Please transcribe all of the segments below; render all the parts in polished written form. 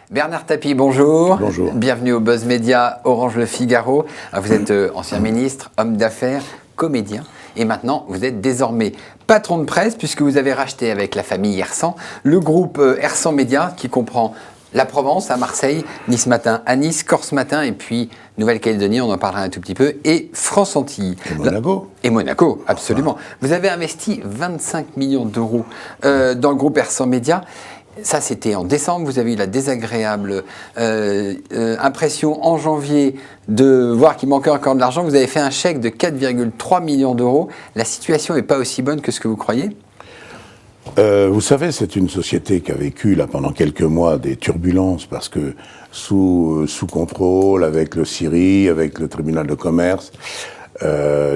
Bernard Tapie, bonjour. Bonjour. Bienvenue au Buzz Média Orange Le Figaro. Vous êtes ancien ministre, homme d'affaires, comédien. Et maintenant, vous êtes désormais patron de presse puisque vous avez racheté avec la famille Hersant le groupe Hersant Média qui comprend la Provence à Marseille, Nice Matin à Nice, Corse Matin et puis Nouvelle-Calédonie, on en parlera un tout petit peu, et France-Antilles. Et Monaco. Et Monaco, absolument. Vous avez investi 25 millions d'euros dans le groupe Hersant Média. Ça, c'était en décembre. Vous avez eu la désagréable impression en janvier de voir qu'il manquait encore de l'argent. Vous avez fait un chèque de 4,3 millions d'euros. La situation n'est pas aussi bonne que ce que vous croyez ? Vous savez, c'est une société qui a vécu là, pendant quelques mois des turbulences parce que sous contrôle, avec le CIRI, avec le tribunal de commerce.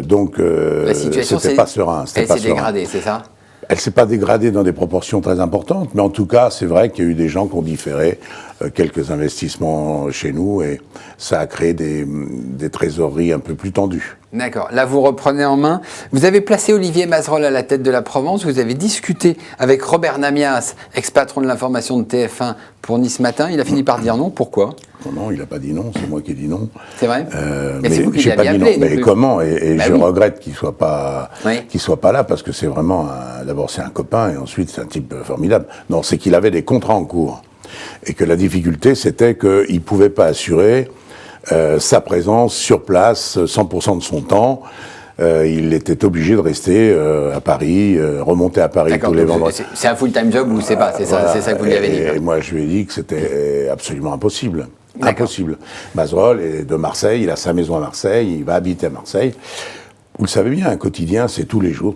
Donc, la situation c'était pas serein. Elle s'est dégradée, c'est ça ? Elle ne s'est pas dégradée dans des proportions très importantes, mais en tout cas, c'est vrai qu'il y a eu des gens qui ont différé quelques investissements chez nous et ça a créé des trésoreries un peu plus tendues. D'accord. Là, vous reprenez en main. Vous avez placé Olivier Mazerolle à la tête de la Provence. Vous avez discuté avec Robert Namias, ex-patron de l'information de TF1 pour Nice Matin. Il a fini par dire non. Pourquoi ? Non, il n'a pas dit non. C'est moi qui ai dit non. C'est vrai. Mais c'est vous qui l'avez appelé. Mais comment ? Et je regrette qu'il soit pas là parce que c'est vraiment d'abord c'est un copain et ensuite c'est un type formidable. Non, c'est qu'il avait des contrats en cours et que la difficulté c'était qu'il ne pouvait pas assurer sa présence sur place 100% de son temps. Il était obligé de rester à Paris, remonter à Paris tous les vendredis. C'est un full-time job ou c'est pas ? C'est ça que vous lui avez dit. Et moi, je lui ai dit que c'était absolument impossible. Impossible. Mazerolle est de Marseille, il a sa maison à Marseille, il va habiter à Marseille. Vous le savez bien, un quotidien, c'est tous les jours.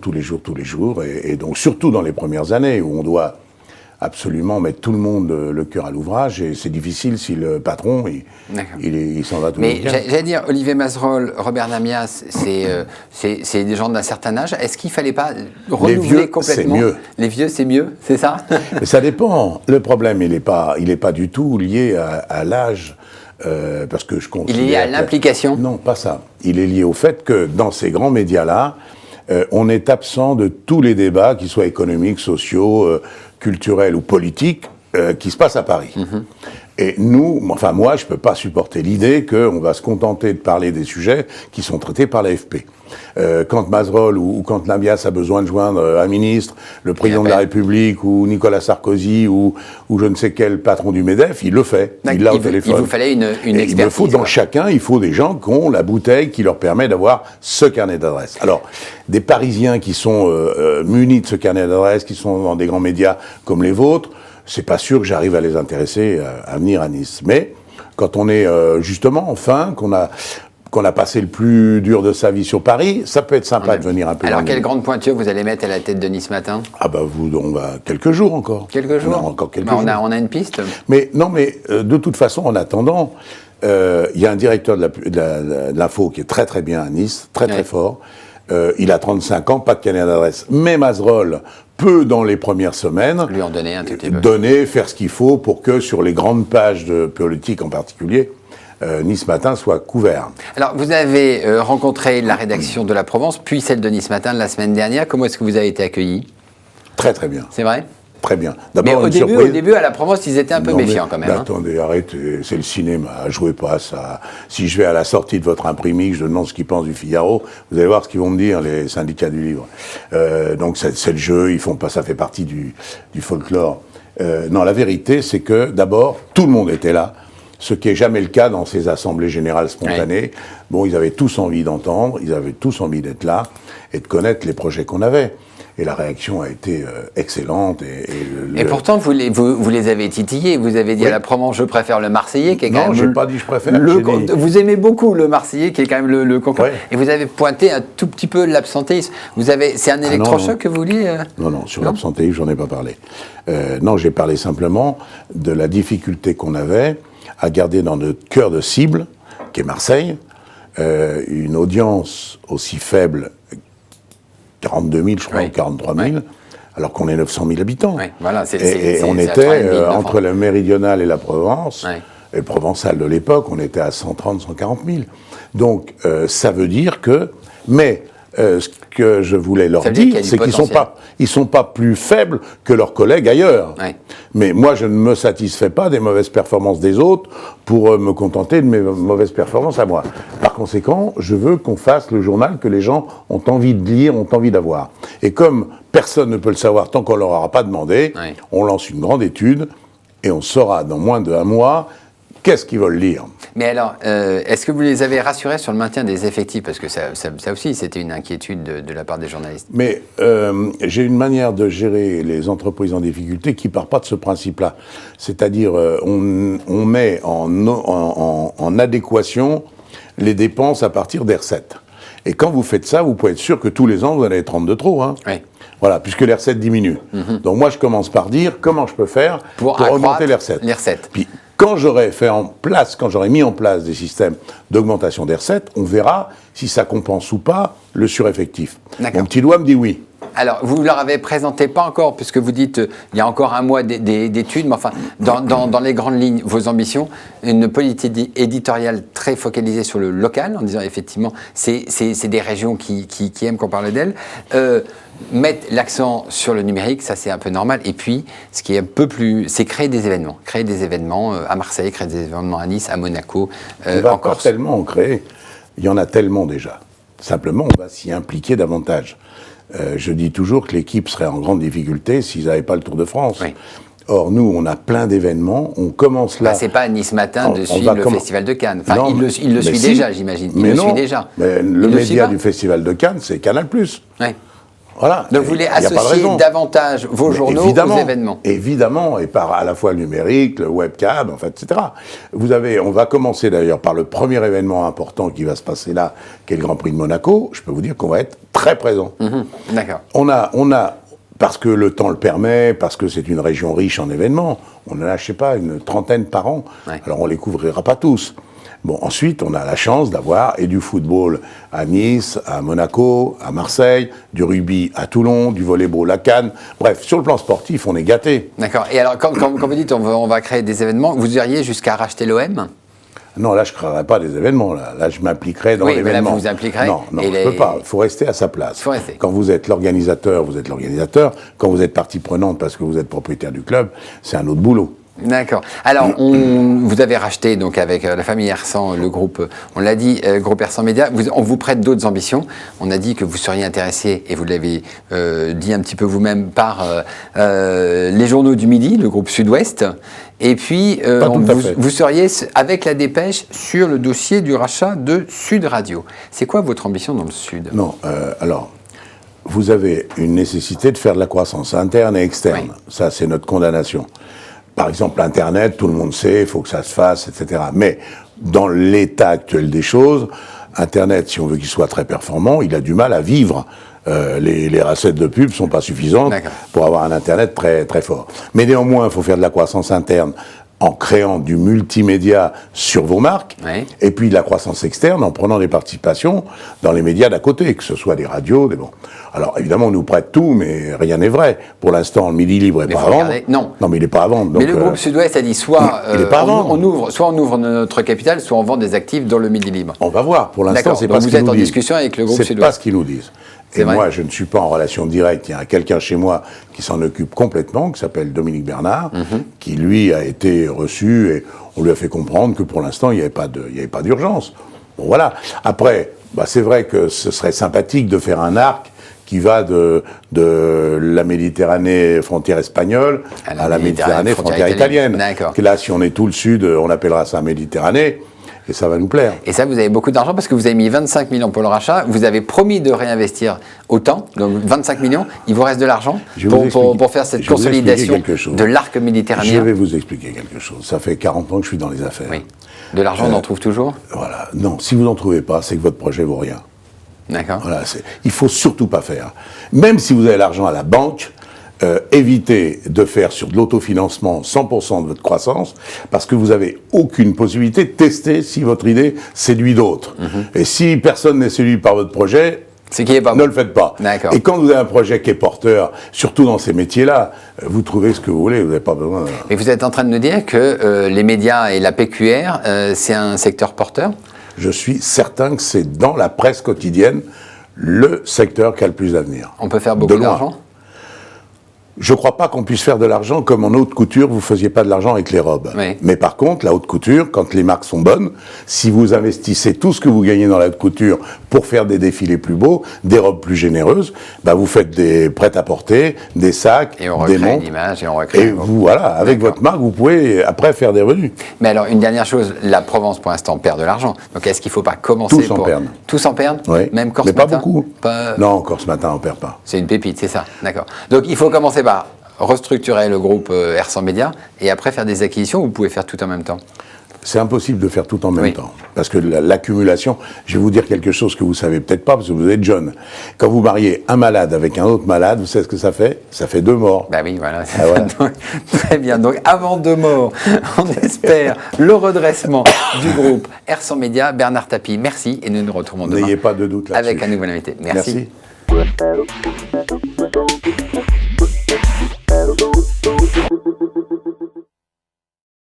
Et donc, surtout dans les premières années où on doit absolument mettre tout le monde le cœur à l'ouvrage et c'est difficile si le patron il s'en va tout le temps. Mais j'allais dire, Olivier Mazerolle, Robert Namias, c'est des gens d'un certain âge. Est-ce qu'il ne fallait pas renouveler complètement ? Les vieux, c'est mieux. Les vieux, c'est mieux, c'est ça ? Mais ça dépend. Le problème, il n'est pas du tout lié à l'âge. Parce que je considère il est lié à l'implication ? Non, pas ça. Il est lié au fait que dans ces grands médias-là, on est absent de tous les débats, qu'ils soient économiques, sociaux, culturels ou politiques, qui se passent à Paris. Mm-hmm. Et nous, enfin moi, je ne peux pas supporter l'idée qu'on va se contenter de parler des sujets qui sont traités par l'AFP. Quand Mazerolle ou quand Namias a besoin de joindre un ministre, le président de la République ou Nicolas Sarkozy ou je ne sais quel patron du MEDEF, il le fait. Il l'a au téléphone. Il vous fallait une expertise. Il me faut dans chacun, il faut des gens qui ont la bouteille qui leur permet d'avoir ce carnet d'adresses. Alors, des Parisiens qui sont munis de ce carnet d'adresses, qui sont dans des grands médias comme les vôtres, c'est pas sûr que j'arrive à les intéresser à venir à Nice. Mais quand on est justement enfin, qu'on a passé le plus dur de sa vie sur Paris, ça peut être sympa de venir un peu. Alors, quelle grande pointure vous allez mettre à la tête de Nice Matin ? Ah bah on va quelques jours encore. Quelques jours ? On a encore quelques jours. On a une piste ? Mais non, de toute façon, en attendant, il y a un directeur de l'info qui est très très bien à Nice, très fort. Il a 35 ans, pas de carnet d'adresse. Mais Mazerolle peut, dans les premières semaines, lui en donner un tout petit peu. Faire ce qu'il faut pour que sur les grandes pages de politique en particulier, Nice Matin soit couvert. Alors, vous avez rencontré la rédaction de la Provence, puis celle de Nice Matin la semaine dernière. Comment est-ce que vous avez été accueilli ? Très très bien. C'est vrai ? Très bien. Mais au début, à la Provence, ils étaient un peu méfiants quand même. Mais attendez, arrêtez, c'est le cinéma, jouez pas ça. Si je vais à la sortie de votre imprimerie, je demande ce qu'ils pensent du Figaro, vous allez voir ce qu'ils vont me dire, les syndicats du livre. Donc c'est le jeu, ils font pas, ça fait partie du folklore. Non, la vérité, c'est que d'abord, tout le monde était là, ce qui n'est jamais le cas dans ces assemblées générales spontanées. Oui. Bon, ils avaient tous envie d'entendre, ils avaient tous envie d'être là et de connaître les projets qu'on avait. Et la réaction a été excellente. Et pourtant, vous les avez titillés. Vous avez dit à la Provence, je préfère le Marseillais, qui est quand même... Non, je n'ai pas dit je préfère. Vous aimez beaucoup le Marseillais, qui est quand même le concurrent. Ouais. Et vous avez pointé un tout petit peu l'absentéisme. C'est un électrochoc que vous vouliez Non, sur l'absentéisme, j'en ai pas parlé. Non, j'ai parlé simplement de la difficulté qu'on avait à garder dans notre cœur de cible, qui est Marseille, une audience aussi faible 42 000, je crois, ou 43 000, alors qu'on est 900 000 habitants. Oui, voilà, et on était, entre la méridionale et la Provence, et le provençal de l'époque, on était à 130 000, 140 000. Donc, ça veut dire que... Mais Ce que je voulais leur Ça veut dire qu'il y dire, a du c'est qu'ils sont pas plus faibles que leurs collègues ailleurs. Ouais. Mais moi, je ne me satisfais pas des mauvaises performances des autres pour me contenter de mes mauvaises performances à moi. Par conséquent, je veux qu'on fasse le journal que les gens ont envie de lire, ont envie d'avoir. Et comme personne ne peut le savoir tant qu'on leur aura pas demandé, Ouais. on lance une grande étude et on saura dans moins d'un mois qu'est-ce qu'ils veulent lire. Mais alors, est-ce que vous les avez rassurés sur le maintien des effectifs? Parce que ça aussi, c'était une inquiétude de la part des journalistes. Mais j'ai une manière de gérer les entreprises en difficulté qui ne part pas de ce principe-là. C'est-à-dire, on met en adéquation les dépenses à partir des recettes. Et quand vous faites ça, vous pouvez être sûr que tous les ans, vous en avez 30 de trop. Hein. Oui. Voilà, puisque les recettes diminuent. Donc moi, je commence par dire comment je peux faire pour augmenter les recettes. Puis, quand j'aurai mis en place des systèmes d'augmentation des recettes, on verra si ça compense ou pas le sureffectif. Mon petit doigt me dit oui. Alors, vous ne leur avez présenté pas encore, puisque vous dites il y a encore un mois d'études, mais enfin, dans les grandes lignes, vos ambitions, une politique éditoriale très focalisée sur le local, en disant effectivement, c'est des régions qui aiment qu'on parle d'elles. Mettre l'accent sur le numérique, ça c'est un peu normal. Et puis, ce qui est un peu plus, c'est créer des événements. Créer des événements à Marseille, créer des événements à Nice, à Monaco, on va pas tellement en créer. Il y en a tellement déjà. Simplement, on va s'y impliquer davantage. Je dis toujours que l'équipe serait en grande difficulté s'ils n'avaient pas le Tour de France. Oui. Or, nous, on a plein d'événements. On commence là. C'est pas Nice Matin de suivre le Festival de Cannes. Enfin, non, il le suit déjà, j'imagine. Il le suit déjà. Mais le média du Festival de Cannes, c'est Canal+. Oui. Voilà. Donc vous voulez associer davantage vos journaux aux événements. Évidemment, et par à la fois le numérique, le webcam, enfin, etc. On va commencer d'ailleurs par le premier événement important qui va se passer là, qui est le Grand Prix de Monaco. Je peux vous dire qu'on va être très présent. D'accord. On a, parce que le temps le permet, parce que c'est une région riche en événements, on en a, je sais pas, une trentaine par an. Ouais. Alors on les couvrira pas tous. Bon, ensuite, on a la chance d'avoir et du football à Nice, à Monaco, à Marseille, du rugby à Toulon, du volleyball à Cannes. Bref, sur le plan sportif, on est gâtés. D'accord. Et alors, quand vous dites on va créer des événements, vous iriez jusqu'à racheter l'OM ? Non, là, je ne créerai pas des événements. Là, je m'impliquerai dans l'événement. Oui, mais là, vous vous impliquerez. Non, je ne peux pas. Il faut rester à sa place. Il faut rester. Quand vous êtes l'organisateur, vous êtes l'organisateur. Quand vous êtes partie prenante parce que vous êtes propriétaire du club, c'est un autre boulot. D'accord. Alors, vous avez racheté, donc, avec la famille Hersant, le groupe, on l'a dit, groupe Hersant Média. On vous prête d'autres ambitions. On a dit que vous seriez intéressé, et vous l'avez dit un petit peu vous-même, par les journaux du Midi, le groupe Sud-Ouest. Et puis, vous seriez, avec la dépêche, sur le dossier du rachat de Sud Radio. C'est quoi votre ambition dans le Sud ? Non, alors, vous avez une nécessité de faire de la croissance interne et externe. Oui. Ça, c'est notre condamnation. Par exemple, Internet, tout le monde sait, il faut que ça se fasse, etc. Mais dans l'état actuel des choses, Internet, si on veut qu'il soit très performant, il a du mal à vivre. Les recettes de pub ne sont pas suffisantes pour avoir un Internet très, très fort. Mais néanmoins, il faut faire de la croissance interne en créant du multimédia sur vos marques, et puis de la croissance externe en prenant des participations dans les médias d'à côté, que ce soit des radios, des bons. Alors évidemment, on nous prête tout, mais rien n'est vrai. Pour l'instant, le Midi Libre n'est pas à vendre. Non, mais il n'est pas à vendre. Donc, mais le groupe Sud-Ouest a dit soit on ouvre notre capital, soit on vend des actifs dans le Midi Libre. On va voir. Pour l'instant, c'est pas ce qu'ils nous disent. Vous êtes en discussion avec le groupe Sud-Ouest. C'est pas ce qu'ils nous disent. Et moi, je ne suis pas en relation directe. Il y a quelqu'un chez moi qui s'en occupe complètement, qui s'appelle Dominique Bernard, qui, lui, a été reçu et on lui a fait comprendre que pour l'instant, il n'y avait pas d'urgence. Bon, voilà. Après, c'est vrai que ce serait sympathique de faire un arc qui va de la Méditerranée frontière espagnole à la Méditerranée frontière italienne. Là, si on est tout le sud, on appellera ça Méditerranée. Et ça va nous plaire. Et ça, vous avez beaucoup d'argent parce que vous avez mis 25 millions pour le rachat. Vous avez promis de réinvestir autant, donc 25 millions. Il vous reste de l'argent pour faire cette consolidation de l'arc méditerranéen. Je vais vous expliquer quelque chose. Ça fait 40 ans que je suis dans les affaires. Oui. De l'argent, on en trouve toujours ? Voilà. Non, si vous n'en trouvez pas, c'est que votre projet vaut rien. D'accord. Voilà, il ne faut surtout pas faire. Même si vous avez l'argent à la banque, évitez de faire sur de l'autofinancement 100% de votre croissance, parce que vous n'avez aucune possibilité de tester si votre idée séduit d'autres. Et si personne n'est séduit par votre projet, ne le faites pas. Et quand vous avez un projet qui est porteur, surtout dans ces métiers-là, vous trouvez ce que vous voulez, vous n'avez pas besoin... Mais vous êtes en train de nous dire que les médias et la PQR, c'est un secteur porteur ? Je suis certain que c'est dans la presse quotidienne le secteur qui a le plus d'avenir. On peut faire beaucoup De loin. d'argent? Je ne crois pas qu'on puisse faire de l'argent comme en haute couture, vous ne faisiez pas de l'argent avec les robes. Oui. Mais par contre, la haute couture, quand les marques sont bonnes, si vous investissez tout ce que vous gagnez dans la haute couture pour faire des défilés plus beaux, des robes plus généreuses, bah vous faites des prêt-à-porter, des sacs, Et on des recrée une montres. image et on recrée Et un vous, voilà, avec D'accord. votre marque, vous pouvez après faire des revenus. Mais alors, une dernière chose, la Provence, pour l'instant, perd de l'argent. Donc, est-ce qu'il ne faut pas commencer Tous en perdent. Tous en perdent? Oui. Même Corse Mais pas Matin beaucoup. Pas- Non, encore ce matin, on ne perd pas. C'est une pépite, c'est ça. D'accord. Donc, il faut commencer par restructurer le groupe R100 Média et après faire des acquisitions, ou vous pouvez faire tout en même temps? C'est impossible de faire tout en même Oui. temps. Parce que l'accumulation, je vais vous dire quelque chose que vous savez peut-être pas, parce que vous êtes jeune. Quand vous mariez un malade avec un autre malade, vous savez ce que ça fait? Ça fait 2 morts. Bah oui, voilà. Ah ouais. Donc, très bien. Donc, avant 2 morts, on espère le redressement du groupe R100 Média. Bernard Tapie, merci. Et nous nous retrouvons demain N'ayez pas de doute là-dessus. avec un nouvel invité. Merci. Merci.